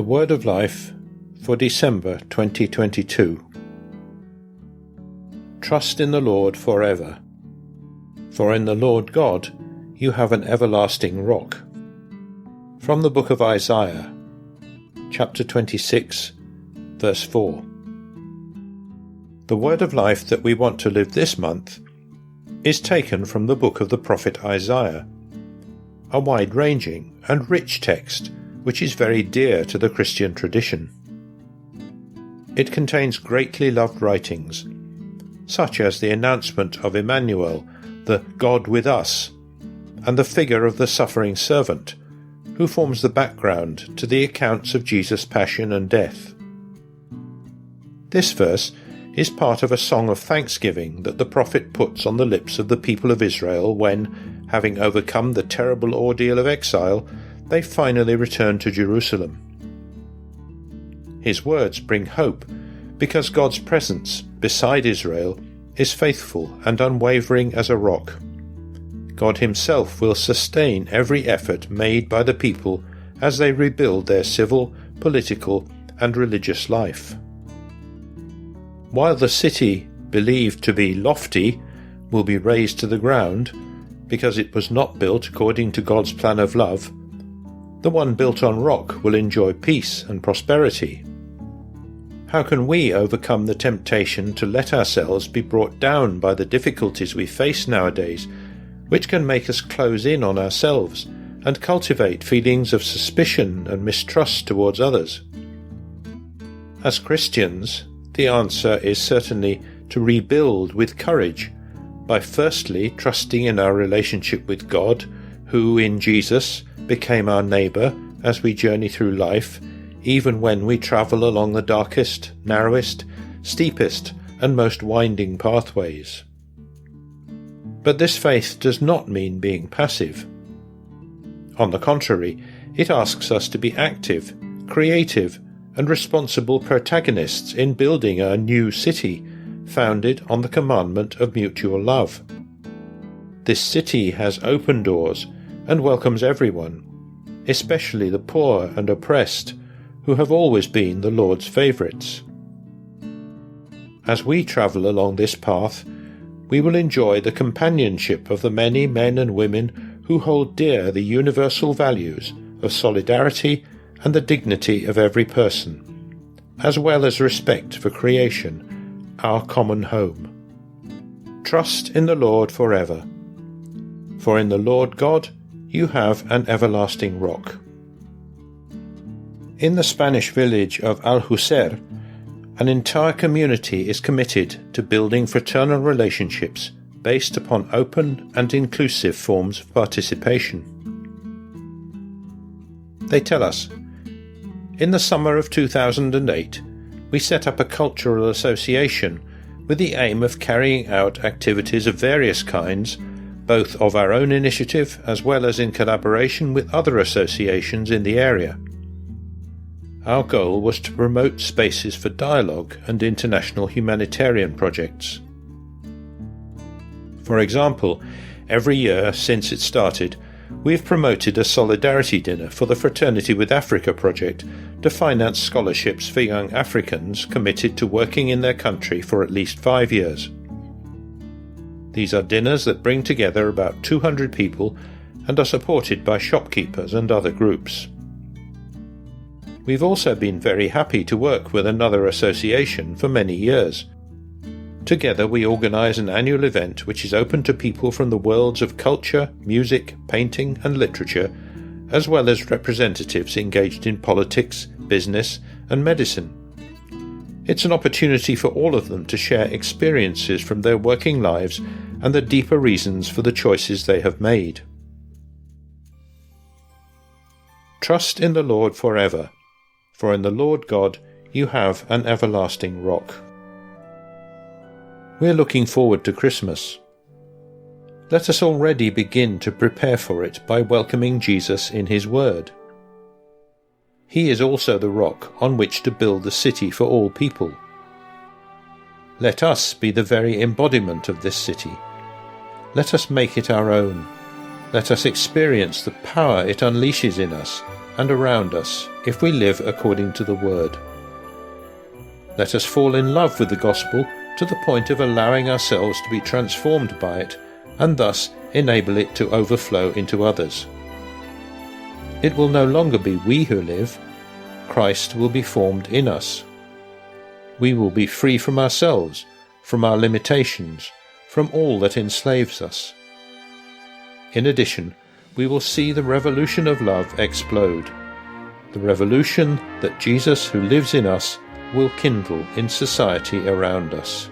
Word of Life for December 2022. Trust in the Lord forever, for in the Lord God you have an everlasting rock. From the book of Isaiah, chapter 26, verse 4. The word of life that we want to live this month is taken from the book of the prophet Isaiah, a wide-ranging and rich text which is very dear to the Christian tradition. It contains greatly loved writings, such as the announcement of Emmanuel, the God with us, and the figure of the suffering servant, who forms the background to the accounts of Jesus' passion and death. This verse is part of a song of thanksgiving that the prophet puts on the lips of the people of Israel when, having overcome the terrible ordeal of exile, they finally return to Jerusalem. His words bring hope because God's presence beside Israel is faithful and unwavering as a rock. God himself will sustain every effort made by the people as they rebuild their civil, political, and religious life. While the city, believed to be lofty, will be razed to the ground because it was not built according to God's plan of love, the one built on rock will enjoy peace and prosperity. How can we overcome the temptation to let ourselves be brought down by the difficulties we face nowadays, which can make us close in on ourselves and cultivate feelings of suspicion and mistrust towards others? As Christians, the answer is certainly to rebuild with courage by firstly trusting in our relationship with God, who in Jesus became our neighbour as we journey through life, even when we travel along the darkest, narrowest, steepest, and most winding pathways. But this faith does not mean being passive. On the contrary, it asks us to be active, creative, and responsible protagonists in building our new city, founded on the commandment of mutual love. This city has open doors and welcomes everyone, especially the poor and oppressed, who have always been the Lord's favourites. As we travel along this path, we will enjoy the companionship of the many men and women who hold dear the universal values of solidarity and the dignity of every person, as well as respect for creation, our common home. Trust in the Lord forever, for in the Lord God you have an everlasting rock. In the Spanish village of Alhucer, an entire community is committed to building fraternal relationships based upon open and inclusive forms of participation. They tell us, in the summer of 2008, we set up a cultural association with the aim of carrying out activities of various kinds, both of our own initiative as well as in collaboration with other associations in the area. Our goal was to promote spaces for dialogue and international humanitarian projects. For example, every year since it started, we have promoted a solidarity dinner for the Fraternity with Africa project to finance scholarships for young Africans committed to working in their country for at least 5 years. These are dinners that bring together about 200 people and are supported by shopkeepers and other groups. We've also been very happy to work with another association for many years. Together we organise an annual event which is open to people from the worlds of culture, music, painting and literature, as well as representatives engaged in politics, business and medicine. It's an opportunity for all of them to share experiences from their working lives and the deeper reasons for the choices they have made. Trust in the Lord forever, for in the Lord God you have an everlasting rock. We're looking forward to Christmas. Let us already begin to prepare for it by welcoming Jesus in his word. He is also the rock on which to build the city for all people. Let us be the very embodiment of this city. Let us make it our own. Let us experience the power it unleashes in us and around us if we live according to the Word. Let us fall in love with the gospel to the point of allowing ourselves to be transformed by it, and thus enable it to overflow into others. It will no longer be we who live. Christ will be formed in us. We will be free from ourselves, from our limitations, from all that enslaves us. In addition, we will see the revolution of love explode, the revolution that Jesus who lives in us will kindle in society around us.